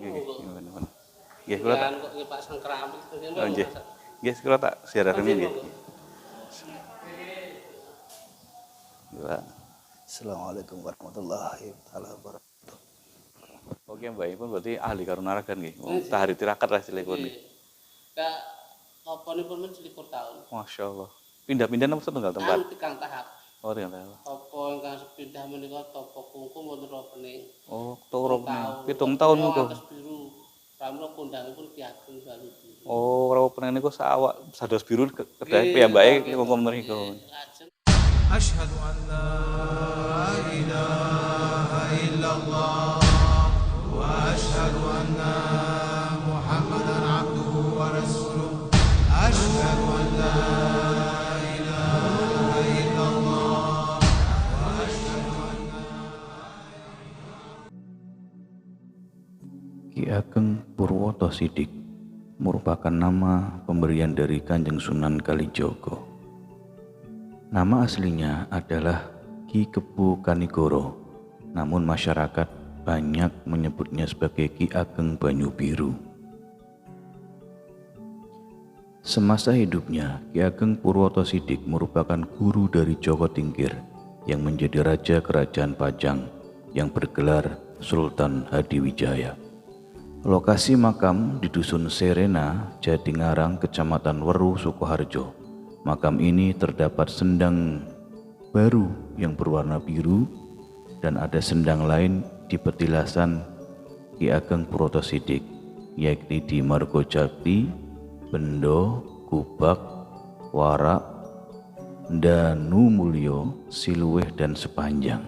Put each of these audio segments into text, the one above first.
Nggih, ngono. Nggih, kula tak kok Pak Sangkramik ngene. oh nggih. Nggih, kula tak siaraken nggih. Pak. Assalamualaikum warahmatullahi wabarakatuh. Oke, Mbak pun berarti ahli karunaragan nggih. Tahari tirakat lah silipun nggih. Kak oponipun men 21 tahun. Masyaallah. Pindah-pindah napa setunggal tempat? Tikang tahap. Oh, dengan tahap. Apa ingkang sepindah menika tapa kungkum wonten Ropening. Oh, toro 7 tahun niku. Atas biru. Pramila kondangipun Ki Ageng Baludi. Oh, Ropening niku sawak sados biru kedai piyambake kungkum mriku. Asyhadu an la ilaha illallah wa asyhadu anna Muhammadan abduhu wa rasuluh. Asyhadu an la ilaha illallah wa asyhadu anna Ki Ageng Purwoto Sidik merupakan nama pemberian dari Kanjeng Sunan Kalijogo. Nama aslinya adalah Ki Kebu Kanigoro, namun masyarakat banyak menyebutnya sebagai Ki Ageng Banyu Biru. Semasa hidupnya, Ki Ageng Purwoto Sidik merupakan guru dari Joko Tingkir yang menjadi raja kerajaan Pajang yang bergelar Sultan Hadiwijaya. Lokasi makam di Dusun Serena, Jatingarang, Kecamatan Weru, Sukoharjo. Makam ini terdapat sendang baru yang berwarna biru dan ada sendang lain di petilasan Ki Ageng Purwoto Sidik, yakni di Margojati, Bendo, Gubak, Warak, Danu Mulyo, Siluweh, dan Sepanjang.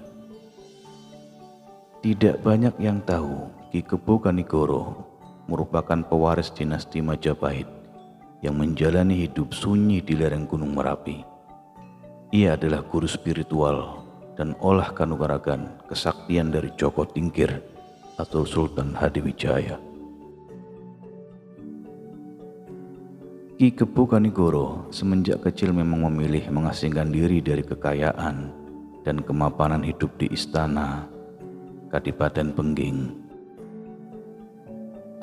Tidak banyak yang tahu Ki Kebu Kanigoro merupakan pewaris dinasti Majapahit yang menjalani hidup sunyi di lereng Gunung Merapi. Ia adalah guru spiritual dan olah kanuragan kesaktian dari Joko Tingkir atau Sultan Hadiwijaya. Ki Kebu Kanigoro semenjak kecil memang memilih mengasingkan diri dari kekayaan dan kemapanan hidup di istana Kadipaten Pengging.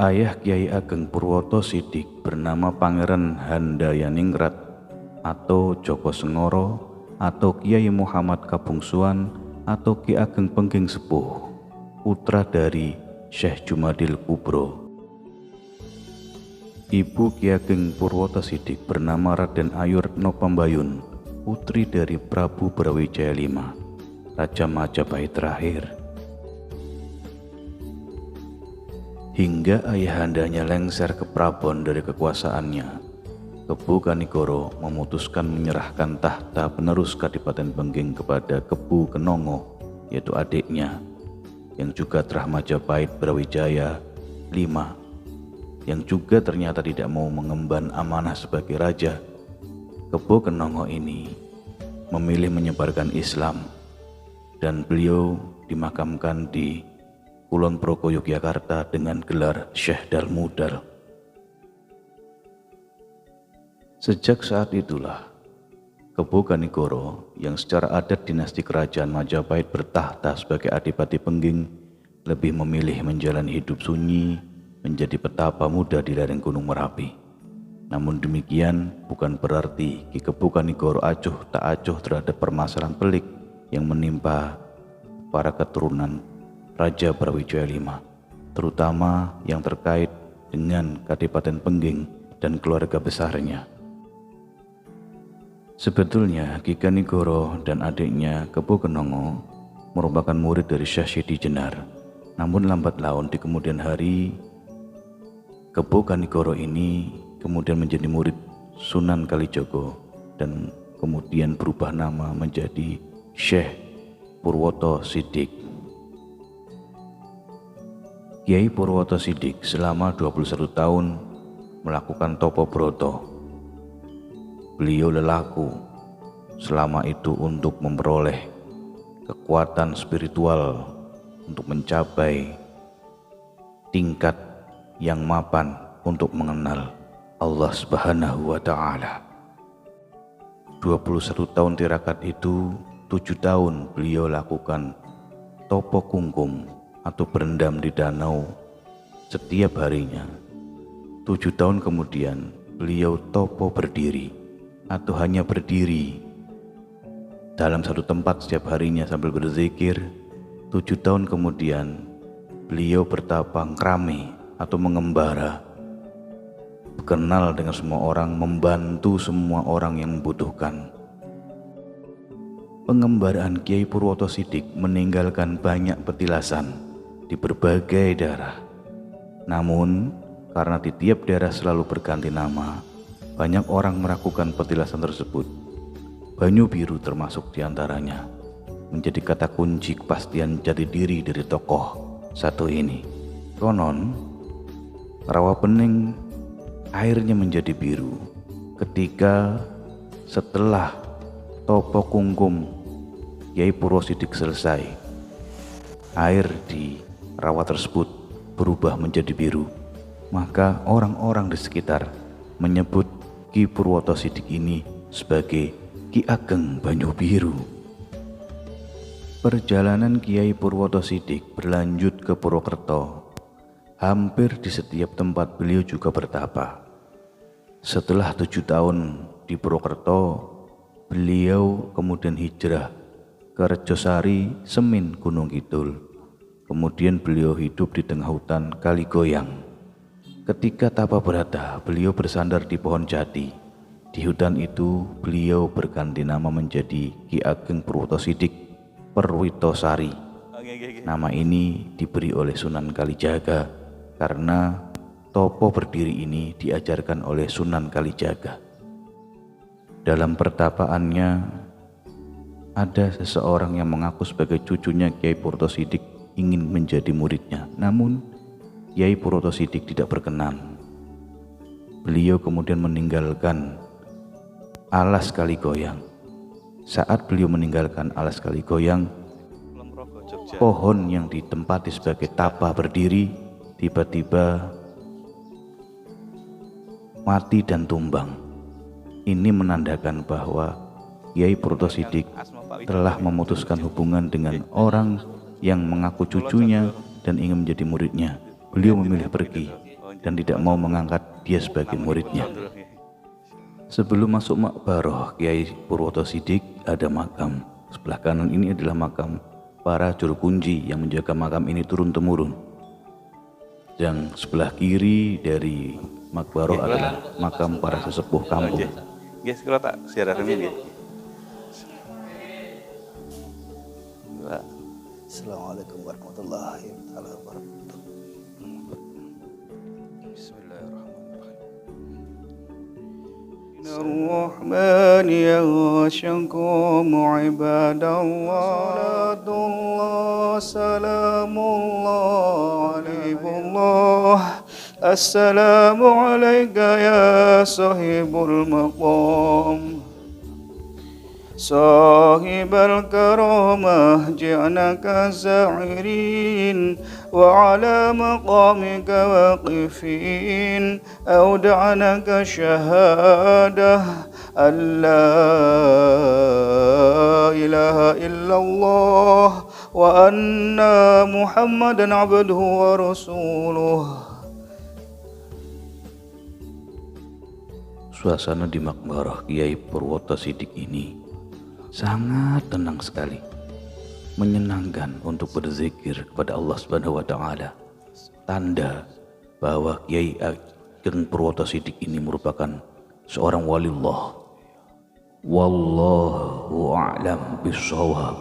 Ayah Kiai Ageng Purwoto Sidik bernama Pangeran Handayaningrat atau Joko Sengoro atau Kiai Muhammad Kabungsuan atau Ki Ageng Pengging Sepuh, putra dari Syekh Jumadil Kubro. Ibu Ki Ageng Purwoto Sidik bernama Raden Ayu Retno Pambayun, putri dari Prabu Brawijaya V, Raja Majapahit terakhir. Hingga ayahandanya lengser ke Prabon dari kekuasaannya, Kebu Kanigoro memutuskan menyerahkan tahta penerus Kadipaten Pengging kepada Kebu Kenongo, yaitu adiknya, yang juga terah Majapahit Brawijaya V, yang juga ternyata tidak mau mengemban amanah sebagai raja. Kebu Kenongo ini memilih menyebarkan Islam dan beliau dimakamkan di Kulon Progo, Yogyakarta dengan gelar Syekh Dalmudal. Sejak saat itulah Kebu Kanigoro yang secara adat dinasti kerajaan Majapahit bertahta sebagai Adipati Pengging lebih memilih menjalani hidup sunyi menjadi petapa muda di lereng Gunung Merapi. Namun demikian bukan berarti Ki Kebu Kanigoro acuh tak acuh terhadap permasalahan pelik yang menimpa para keturunan Raja Brawijaya V, terutama yang terkait dengan Kadipaten Pengging dan keluarga besarnya. Sebetulnya Ki Kanigoro dan adiknya Kebu Kenongo merupakan murid dari Syekh Sidi Jenar. Namun lambat laun di kemudian hari, Kebu Kanigoro ini kemudian menjadi murid Sunan Kalijogo dan kemudian berubah nama menjadi Syekh Purwoto Sidik. Kiai Purwoto Sidik selama 21 tahun melakukan topo broto. Beliau lelaku selama itu untuk memperoleh kekuatan spiritual untuk mencapai tingkat yang mapan untuk mengenal Allah Subhanahu wa Ta'ala. 21 tahun tirakat itu, 7 tahun beliau lakukan topo kungkum atau berendam di danau setiap harinya. 7 tahun kemudian beliau topo berdiri atau hanya berdiri dalam satu tempat setiap harinya sambil berzikir. 7 tahun kemudian beliau bertapa ngrame atau mengembara, kenal dengan semua orang, membantu semua orang yang membutuhkan. Pengembaraan Kiai Purwoto Siddiq meninggalkan banyak petilasan di berbagai daerah. Namun, karena di tiap daerah selalu berganti nama, banyak orang meragukan petilasan tersebut. Banyu Biru termasuk diantaranya, menjadi kata kunci kepastian jati diri dari tokoh satu ini. Konon, Rawapening airnya menjadi biru ketika setelah Topo Kungkum Kiai Purwoto Siddiq selesai. Air di rawa tersebut berubah menjadi biru. Maka orang-orang di sekitar menyebut Ki Purwoto Siddiq ini sebagai Ki Ageng Banyu Biru. Perjalanan Kiai Purwoto Siddiq berlanjut ke Purwokerto. Hampir di setiap tempat beliau juga bertapa. Setelah 7 tahun di Purwokerto, beliau kemudian hijrah ke Rejosari, Semin, Gunung Kidul. Kemudian beliau hidup di tengah hutan Kaligoyang. Ketika tapa berada, beliau bersandar di pohon jati. Di hutan itu beliau berganti nama menjadi Ki Ageng Purwoto Siddiq Perwitosari. Nama ini diberi oleh Sunan Kalijaga karena topo berdiri ini diajarkan oleh Sunan Kalijaga. Dalam pertapaannya, ada seseorang yang mengaku sebagai cucunya Kiai Purwoto Siddiq ingin menjadi muridnya. Namun Kiai Purwoto Siddiq tidak berkenan. Beliau kemudian meninggalkan alas Kaligoyang. Saat beliau meninggalkan alas Kaligoyang, pohon yang ditempati sebagai tapa berdiri tiba-tiba mati dan tumbang. Ini menandakan bahwa Kiai Purwoto Siddiq telah memutuskan hubungan dengan orang yang mengaku cucunya dan ingin menjadi muridnya. Beliau memilih pergi dan tidak mau mengangkat dia sebagai muridnya. Sebelum masuk makbaroh Kiai Purwoto Siddiq ada makam. Sebelah kanan ini adalah makam para juru kunci yang menjaga makam ini turun-temurun. Yang sebelah kiri dari makbaroh adalah makam para sesepuh kampung. Guys, kalau tak siaran ini. Assalamualaikum warahmatullahi wabarakatuh. Bismillahirrahmanirrahim. Ar-Rahman yaghshakum ibadallah. Salatullah salamullah alaihullah. Assalamu alayka ya sahibul maqam. صاحب الكرامة جعلك ساعرين وعلى مقامك واقفين أودعنك شهادة أن لا إله إلا الله وأن محمدا عبده ورسوله. Suasana di makbarah Kiai Purwoto Siddiq ini sangat tenang sekali, menyenangkan untuk berzikir kepada Allah Subhanahu wa taala. Tanda bahwa Kiai Ageng Purwoto Siddiq ini merupakan seorang waliullah. Wallahu a'lam bishawab.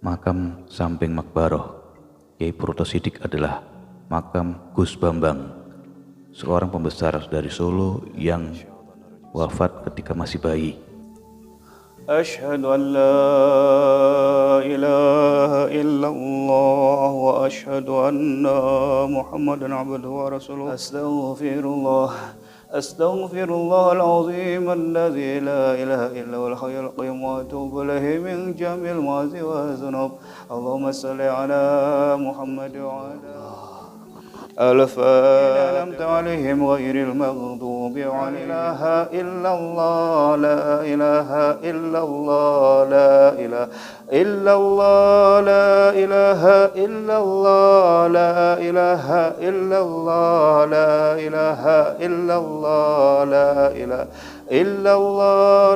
Makam samping makbarah Kiai Purwoto Siddiq adalah makam Gus Bambang, seorang pembesar dari Solo yang wafat ketika masih bayi. Asyhadu an la ilaha illallah wa asyhadu anna Muhammadan abduhu wa rasuluh. Astaghfirullah al-azim alladzi la ilaha illa huwal hayyul qayyum wa atubu ilaihi min jamil ma'asi wa dzunub. Allahumma shalli ala Muhammad wa ala الفاتحة عليهم غير المغضوب المغضوب عليهم لا إله إلا الله لا إله إلا الله لا إله إلا الله لا إله إلا الله لا إله إلا الله لا إله إلا الله لا إله إلا الله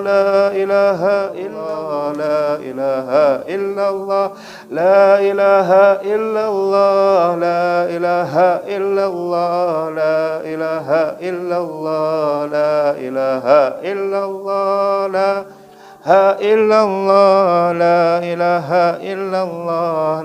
لا إله إلا الله لا إله إلا الله لا إله إلا الله لا إله إلا الله لا إله إلا الله لا إله إلا الله لا إلا الله لا إله إلا الله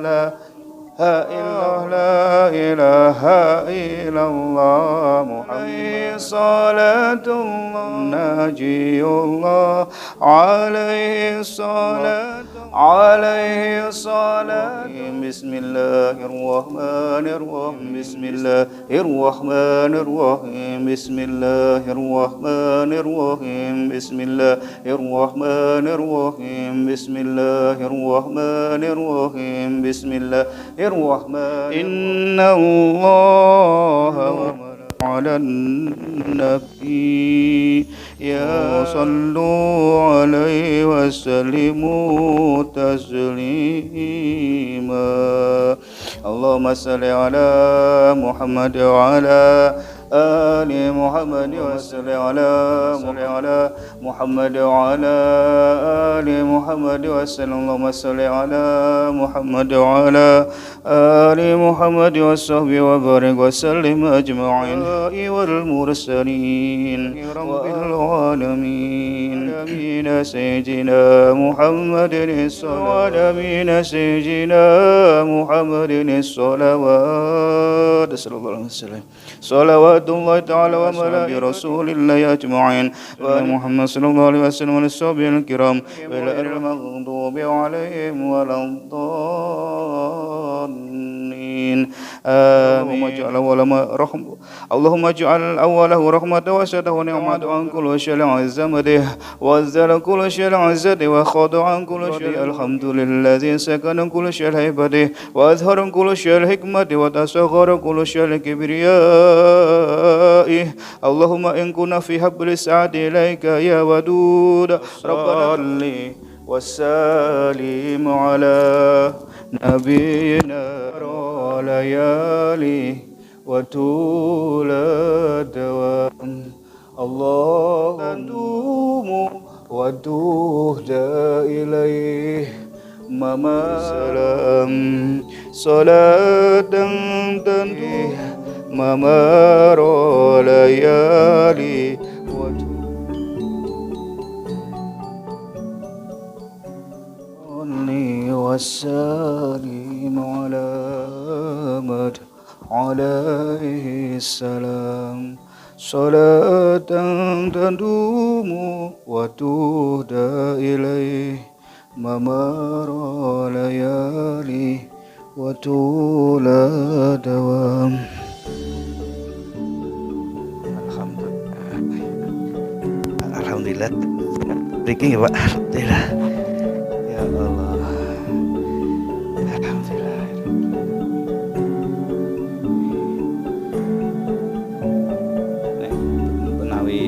لا إله إلا الله محمد صلاة الله ناجي الله عليه الصلاة عليه الصلاة بسم الله الرحمن الرحيم بسم الله الرحمن الرحيم بسم الله الرحمن الرحيم بسم الله الرحمن الرحيم بسم الله الرحمن الرحيم بسم الله الرحمن إن الله على النبي يا صلوا عليه وسلموا تسليما اللهم صل على محمد وعلى آل محمد وصل على محمد وعلى آل محمد وسلم اللهم صل على محمد وعلى آل محمد وصحبه وبارك وسلم أجمعين والمرسلين رب العالمين آمين سيدنا محمد الصلاة سيدنا محمد الصلوات صلى الله عليه وسلم صلوات الله تعالى وملائكته رسول الله أجمعين وآل محمد صلى الله عليه وسلم والصحابة الكرام ولا المغضوب عليهم ولا الضالين آمين اللهم اجعل أوله رحمة وسطه ونعمة عن كل شيء عزمته وزل كل شيء عزته وخضع عن كل شيء الحمد لله الذي سكن كل شيء هيبته وأظهر كل شيء الحكمة وتصغر كل شيء الكبرياء اللهم إن كنا في حبل السعد إليك يا ودود ربنا وسلم على نبينا وليالي وطول الدوام الله تدوم وتهدى إليه مما سلام صلاة تنتهي ممر ليالي والسلام على مد عليه السلام صلاة تدوم وتهدى إليه ممر ليالي وطول دوام. Alhamdulillah. Breaking ya Pak. Alhamdulillah. Ya Allah. Alhamdulillah. Benawi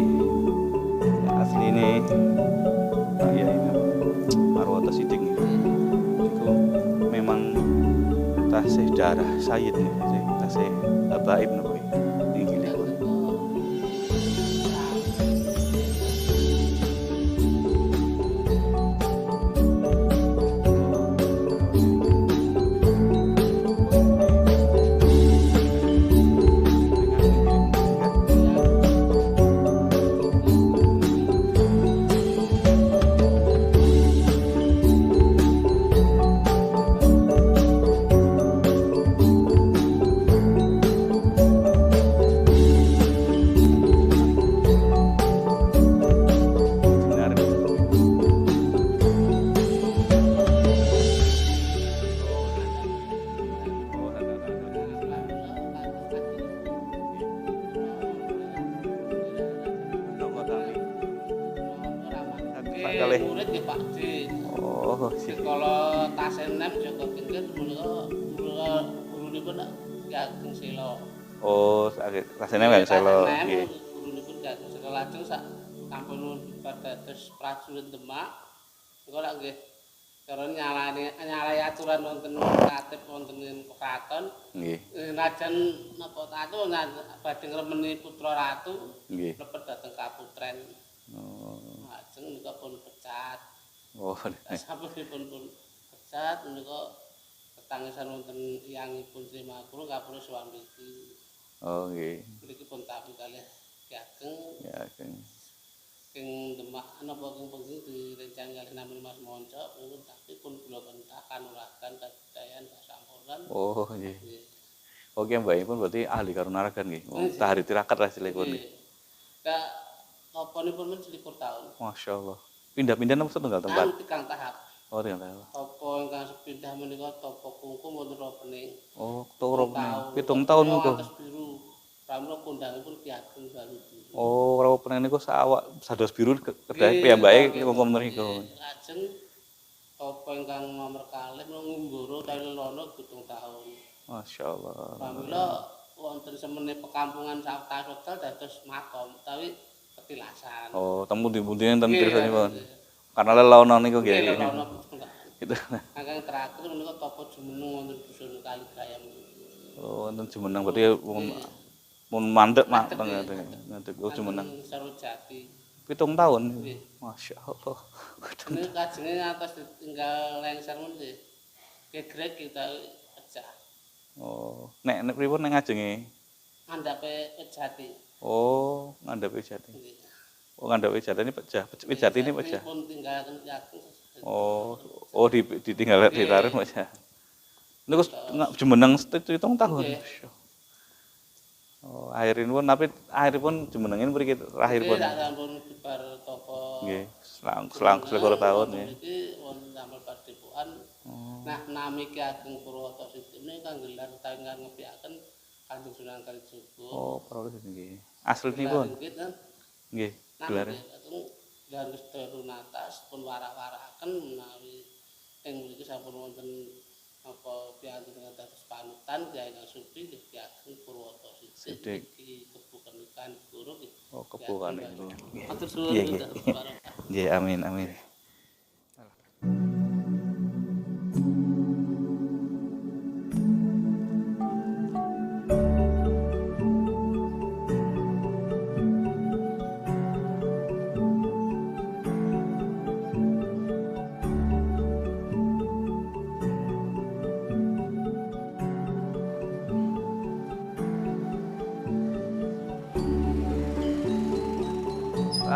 asli ini Pak Yai Marwata Sidik itu memang tasih darah Sayyid nih, tasih Abaib nih. Murid di Pak D. Oh, sekolah Tasenem Joko Tingkir menika gurunipun Ki Ageng Sela. Oh, Tasenem Ageng Sela. Nggih. Gurunipun Ki dados lajeng sak sampun dados prajurit Demak engko lak nggih cara nyalai aturan wonten katib wonten ing keraton Nggih. najan napa tatu badhe ngremeni putra ratu Nggih. mlebet dhateng kaputren. Oh. Lajeng menika pun pecat. Oh. Sasampunipun pun pecat menika ketangisan wonten yangipun Sri Makruh kapura swamiki. Oh, nggih. Mriki pun tapi kalih Ki Ageng Ya, Kang. ing Demak napa ing penging direncang kalih namun Mas Monco pun tapi pun kula pentah kanuragan kabudayan kasampuran. Oh, nggih. Nggih. Oke, Mbak pun berarti ahli karunaragan nggih. Tahari tirakat lah silipun. Nggih. Ka apanipun men 21 taun. Masya Allah. Pindah-pindah napa setunggal tempat? Anu tikang tahap. Oh, tinggal tahu. Apa ingkang sepindah menika tapa kungkum wonten opening. Oh, turu nih. 7 tahun niku. Atas biru. Pramila kondangipun Ki Ageng Balu. Oh, ora pengen niku sawak sados biru kedah piyambake kungkum mriku. Lajeng apa ingkang nomor kalih Ngumbara Tailelono 7 taun. Masya Allah. Pramila wonten semene pekampungan sawetawis dados makom utawi petilasan. Oh, temu di pundi enten pirsanipun. Karena lelawonan niku nggih. Tailelono Gitu. Ingkang terakhir menika tapa jumeneng wonten dusun Kaligayam. Oh, wonten jumeneng berarti mun mandek ngadeg oh jumeneng. Sarojati. 7 tahun. Nggih. Masya Allah. Ini kajenge atas ditinggal lengser men nggih. Gegrek kita pecah. Oh, nek pripun nek ngajenge? Andape Pejati. Oh, ngandhape jati. Nggih. Oh, ngandhape jati ini pecah. Jati ini pecah. Pun tinggalkan Ki Ageng. Oh, ditinggal ditarik pecah. Niku jumeneng 7 tahun. Nggih. Oh, akhiripun tapi akhiripun jumenengin mriki terakhiripun. Nggih, sak sampun bibar tapa. Nggih, selang 11 tahun nggih. Iki wonten damel padepokan. Nah, nami Ki Ageng Purwoto Sidin kang gelar utawi ngepiaken Kanjeng Sunan Kalijaga. Oh, perlu nggih. Aslinipun. Nggih, gelar. Dan Gusti Runatas pun warak-waraken menawi ing mriki sampun wonten apa piantun dados panutan Kyai Supi Ki Ageng Purwoto Sidin iki kebukan ikan guru nggih. Oh, kebukan itu. Matur suwun. Nggih, nggih, amin, amin.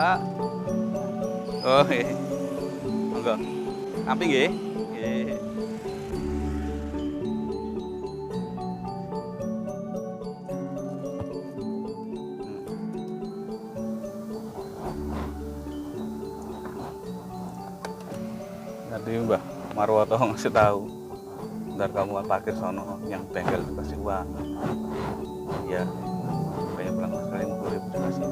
Pak. Oh, nggih. Monggo. Amping nggih. Nggih. Tadi Mbah Marwoto ngasih tahu, ntar kamu parkir sono yang bengkel dikasih uang. Iya, kayak pulang sekali mau 20.000 dikasih.